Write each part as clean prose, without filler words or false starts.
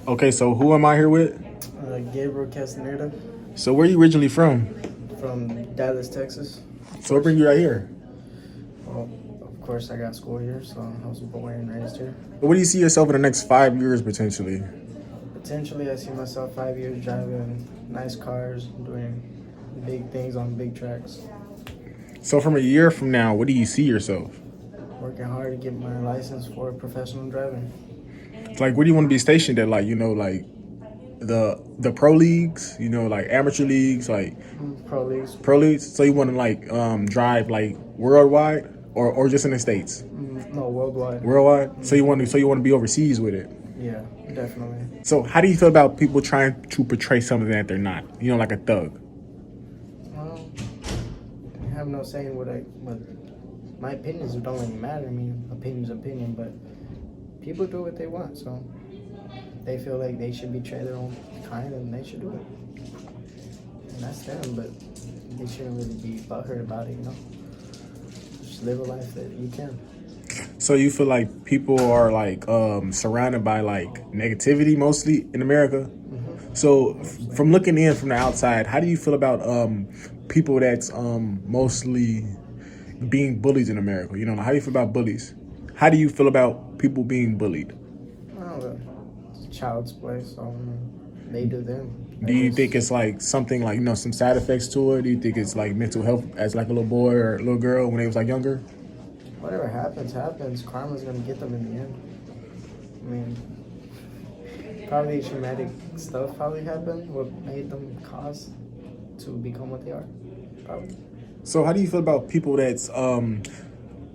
Okay, so who am I here with? Gabriel Castaneda So where you originally from? from Dallas, Texas. Of So what course. bring you right here? Well, of course, I got school here, so I was born and raised here. What do you see yourself in the next 5 years potentially? Potentially, I see myself 5 years driving nice cars, doing big things on big tracks, So from a year from now, what do you see yourself? working hard to get my license for professional driving. It's like where do you want to be stationed at? Like, like the pro leagues, like amateur leagues, like Pro leagues. pro leagues. So you want to like drive like worldwide or just in the States? No, worldwide. Worldwide. So you want to be overseas with it. Yeah, definitely. So how do you feel about people trying to portray something that they're not? Like a thug. Well, I have no saying what my opinions don't really matter. I mean, opinion's opinion, but people do what they want, so they feel like they should betray their own kind and they should do it. And that's them, but they shouldn't really be butthurt about it. Just live a life that you can. So you feel like people are like surrounded by like negativity mostly in America. So from looking in from the outside, how do you feel about people that's mostly being bullies in America? How do you feel about bullies? How do you feel about people being bullied? I don't know, it's child's play, so they do them. Do you think it's like something like some side effects to it? Do you think it's like mental health as like a little boy or a little girl when they was like younger? Whatever happens, happens. Karma's gonna get them in the end. I mean, probably traumatic stuff probably happened. What made them cause to become what they are? Probably. So how do you feel about people that's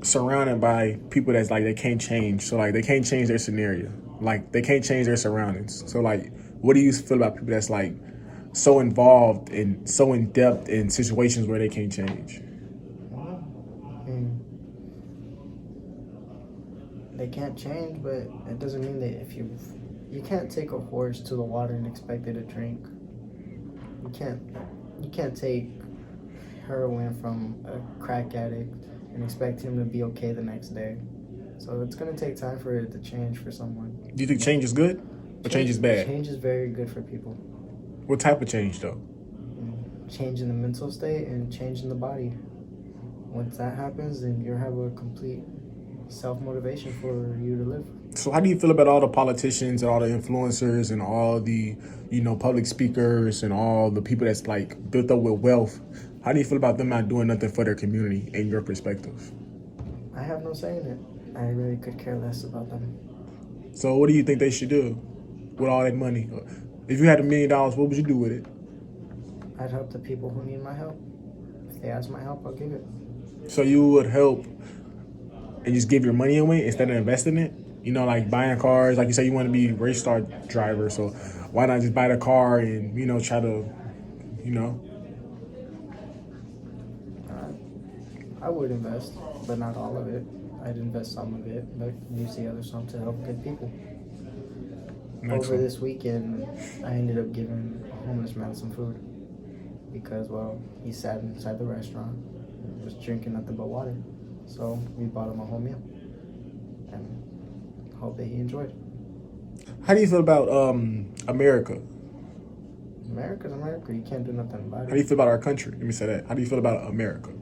surrounded by people that's like they can't change? So like they can't change their scenario, like they can't change their surroundings. So like, what do you feel about people that's like so involved and so in depth in situations where they can't change? I mean, they can't change, but it doesn't mean that if you can't take a horse to the water and expect it to drink. You can't take heroin from a crack addict and expect him to be okay the next day. So it's gonna take time for it to change for someone. Do you think change is good or change is bad? Change is very good for people. What type of change though? Change in the mental state and change in the body. Once that happens, then you'll have a complete self-motivation for you to live. So how do you feel about all the politicians and all the influencers and all the, public speakers and all the people that's like built up with wealth? How do you feel about them not doing nothing for their community in your perspective? I have no say in it. I really could care less about them. So what do you think they should do with all that money? If you had $1 million, what would you do with it? I'd help the people who need my help. If they ask my help, I'll give it. So you would help and just give your money away instead of investing it? Like buying cars. Like you say, you want to be a race car driver. So why not just buy the car and, try to, you know? I would invest, but not all of it. I'd invest some of it, but use the other some to help good people. Over this weekend, I ended up giving a homeless man some food because, well, he sat inside the restaurant and was drinking nothing but water. So we bought him a whole meal and hope that he enjoyed. How do you feel about America? America's America. You can't do nothing about it. How do you feel about our country? Let me say that. How do you feel about America?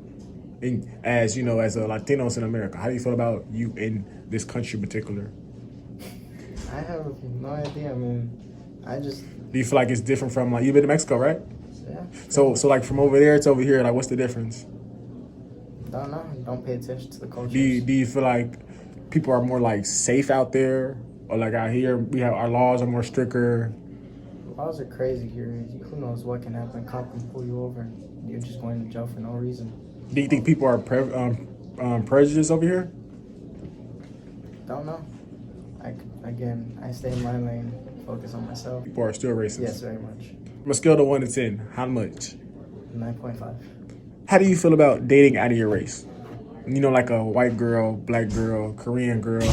And as as a Latinos in America, how do you feel about you in this country in particular? I have no idea. I mean, I just. Do you feel like it's different from like you've been to Mexico, right? Yeah. So like from over there to over here, like what's the difference? Don't know. Don't pay attention to the culture. Do you feel like people are more like safe out there, or like out here we have our laws are more stricter? Laws are crazy here. Who knows what can happen? Cop can pull you over, and you're just going to jail for no reason. Do you think people are prejudiced over here? Don't know. I stay in my lane, focus on myself. People are still racist. Yes, very much. From a scale of 1 to 10, how much? 9.5. How do you feel about dating out of your race? Like a white girl, black girl, Korean girl,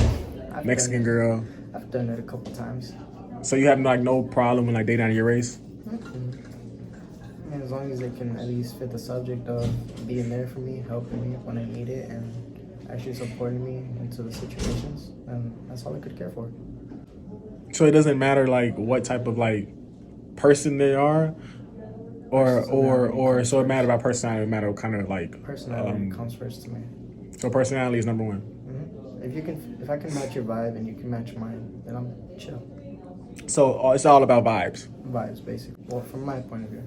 Mexican girl. I've done it a couple times. So you have like no problem with like dating out of your race? Mm-hmm. I mean, as long as they can at least fit the subject of being there for me, helping me when I need it, and actually supporting me into the situations, and that's all I could care for. So it doesn't matter like what type of like person they are, or so it matter about personality. It matter what kind of like Personality comes first to me. So personality is number one. If I can match your vibe and you can match mine, then I'm chill. So it's all about vibes. Vibes, basically. Well, from my point of view.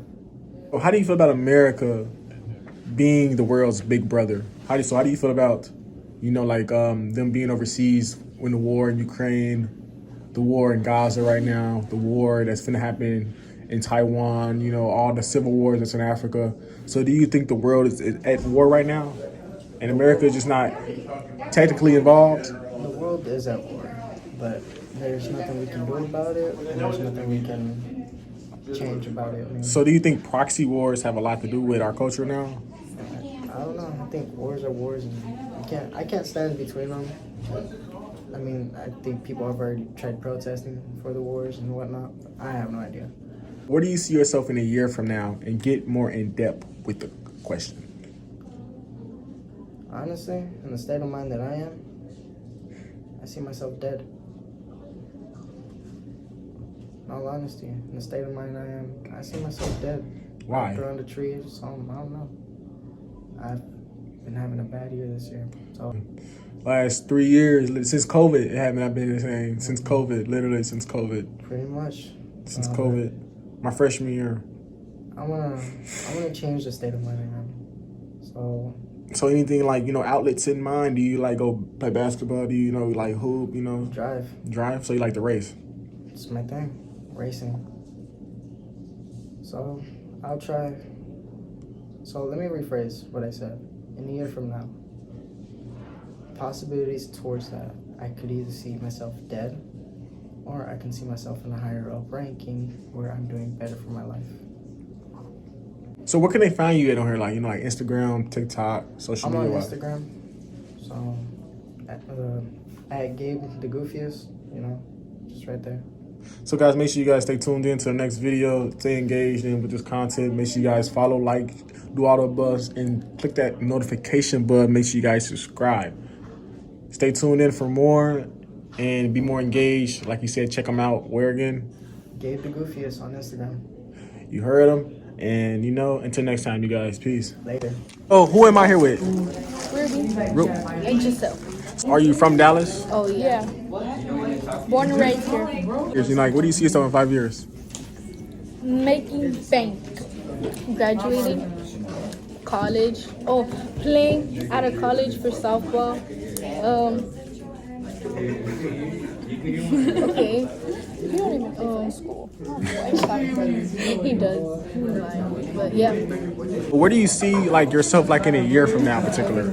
Well, how do you feel about America being the world's big brother? How do you feel about, them being overseas when the war in Ukraine, the war in Gaza right now, the war that's finna happen in Taiwan, all the civil wars that's in Africa. So do you think the world is at war right now? And America is just not technically involved? The world is at war, but there's nothing we can do about it, and there's nothing we can change about it. So do you think proxy wars have a lot to do with our culture now? I don't know. I think wars are wars, and I can't stand between them. I mean, I think people have already tried protesting for the wars and whatnot. I have no idea. Where do you see yourself in a year from now, and get more in depth with the question? Honestly, in the state of mind that I am, I see myself dead. In all honesty, in the state of mind I am, I see myself dead. Why? Wrapped around a tree or something, I don't know. I've been having a bad year this year. So Last 3 years, since COVID, it had not been the same. Since COVID, literally since COVID. pretty much. Since COVID. My freshman year. I wanna change the state of mind I am. So anything like, outlets in mind? Do you like go play basketball? Do you, like hoop, Drive. drive? So you like to race? It's my thing. Racing. So I'll try. So let me rephrase what I said. In a year from now, possibilities towards that, I could either see myself dead, or I can see myself in a higher up ranking where I'm doing better for my life. So where can they find you at on here? Like, like Instagram, TikTok, social I'm media? on Instagram. So at Gabe the Goofiest, just right there. So guys, make sure you guys stay tuned in to the next video. Stay engaged in with this content. Make sure you guys follow, like, do all the above, and click that notification button. Make sure you guys subscribe. Stay tuned in for more and be more engaged. Like you said, check them out. Where again? Gabe the Goofiest on Instagram. You heard him. And, until next time, you guys. Peace. Later. Oh, who am I here with? Ruby. And yourself. Are you from Dallas? Oh, yeah. Born and raised here. What do you see yourself in 5 years? Making bank. Graduating. College. Oh, playing out of college for softball. Okay. You don't even go to school. He does. But yeah. Where do you see yourself in a year from now, in particular?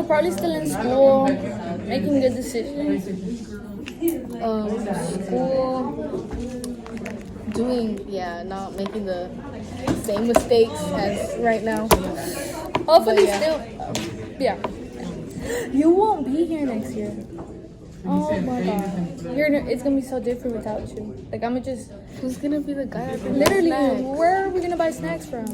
Probably still in school, making good decisions. School, not making the same mistakes as right now. Hopefully, still. You won't be here next year. Oh my god. It's gonna be so different without you. I'm gonna just. Who's gonna be the guy? Literally, where are we gonna buy snacks from?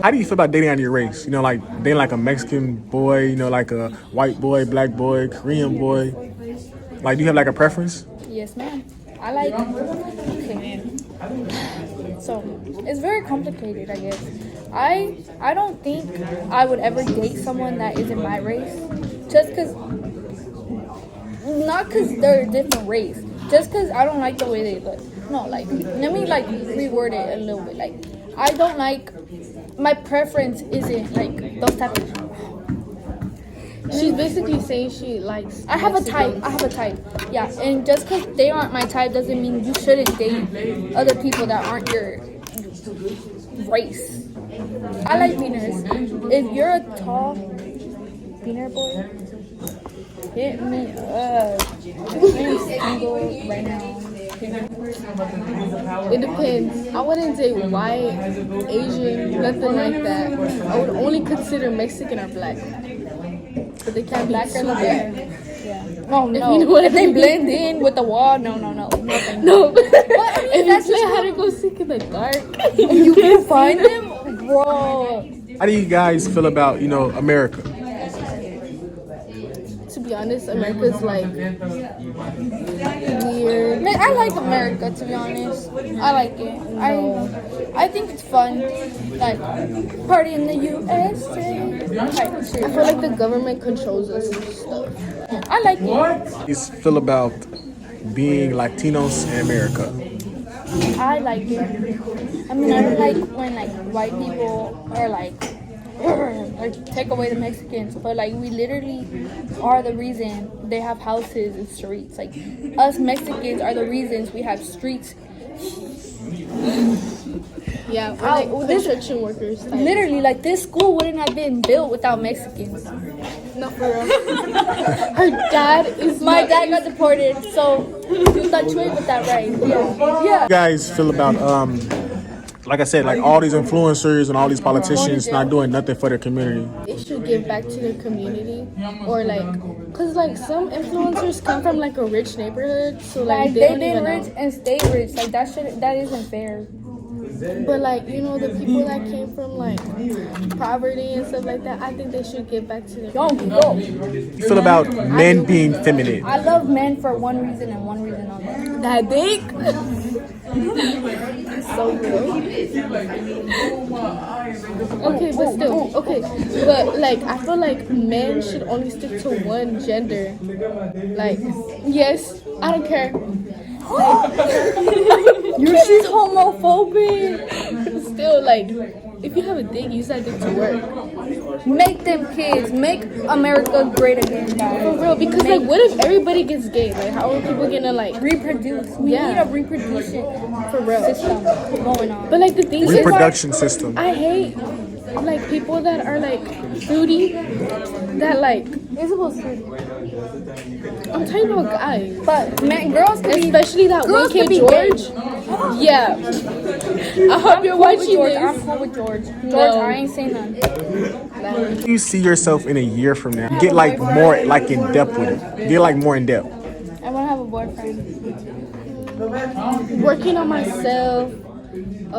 How do you feel about dating out of your race? Dating a Mexican boy, like a white boy, black boy, Korean boy. Do you have a preference? Yes, ma'am. I like. Okay. So it's very complicated, I guess. I don't think I would ever date someone that isn't my race, just because. Not because they're a different race, just because I don't like the way they look. No, let me reword it a little bit. I don't like, my preference isn't those type of. She's basically saying she likes. I have a type. Yeah, and just because they aren't my type doesn't mean you shouldn't date other people that aren't your race. I like beaners. If you're a tall beaner boy, hit me up. I'm single right now. It depends. I wouldn't say white, Asian, nothing like that. I would only consider Mexican or black. But they can't be black or black. Yeah. Oh no. If they blend in with the wall, no. Nothing. No. If that's just how to go seek in the dark. And you can find them, bro. How do you guys feel about, America? To be honest, America's weird. weird. Man, I like America, to be honest. I like it. I think it's fun. Like, party in the USA. I feel like the government controls us and stuff. I like it. How do you feel about being Latinos in America? I like it. I mean, I don't like when like white people are like take away the Mexicans, but like we literally are the reason they have houses and streets. Like us Mexicans are the reasons we have streets. Yeah, or like construction workers. Type. Literally, like this school wouldn't have been built without Mexicans. No, for real. Her dad is My dad got deported, so you thought you ain't with that, right? Yeah. How you guys feel about like I said, like all these influencers and all these politicians not doing nothing for their community? They should give back to their community, or like, cause like some influencers come from like a rich neighborhood, so like they don't did even rich know. and stayed rich. Like that isn't fair. But like the people that came from like poverty and stuff like that, I think they should give back to their community. Yo. You feel about men being feminine? I love men for one reason and one reason only. That dick. So real. Okay, but still, okay, but like I feel like men should only stick to one gender. Like, yes, I don't care. She's homophobic. Still, like, if you have a dick, use that dick to work. Make them kids. Make America great again, guys. For real, because like, what if everybody gets gay? Like, how are people gonna like Reproduce. We need a reproduction for real? system going on. But like the thing is, Reproduction system. I hate like people that are like fruity, that like. It's supposed to. I'm talking about guys, But man, girls can be. especially that girls one kid can be George. Yeah, I hope you're watching George. this. I'm cool with George. George, No. I ain't saying nothing. Do you see yourself in a year from now? Get like more like in depth with it. Get like more in depth. I want to have a boyfriend. Working on myself, I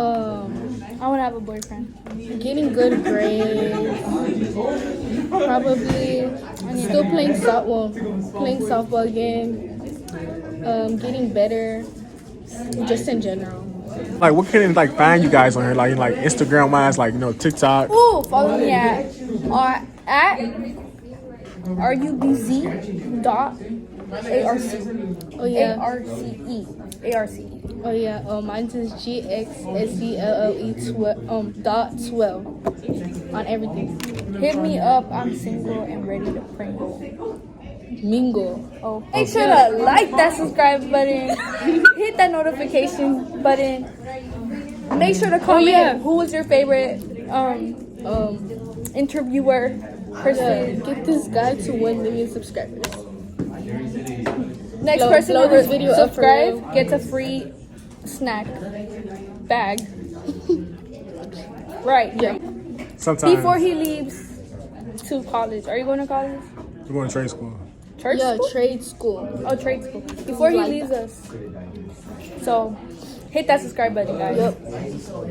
want to have a boyfriend. getting good grades, probably still playing softball again, getting better, just in general. Like, what can it like find you guys on here? Like, in like Instagram wise, like TikTok. Ooh, follow me at RUBZ.ARC. Oh yeah, ARCE. oh yeah. Mine is GXSDLLE.12 on everything. Hit me up. I'm single and ready to pringle. Mingle. Oh, make sure to like that subscribe button. Hit that notification button. Make sure to comment yeah. who was your favorite interviewer person. Get this guy to 1 million subscribers. Next Blow person this to video up for real. subscribe gets a free snack bag. Right. Yeah. Sometimes Before he leaves to college. Are you going to college? we're going to trade school. Church Yeah, school? trade school. Oh, trade school. Before he leaves us. So, hit that subscribe button, guys. Yep.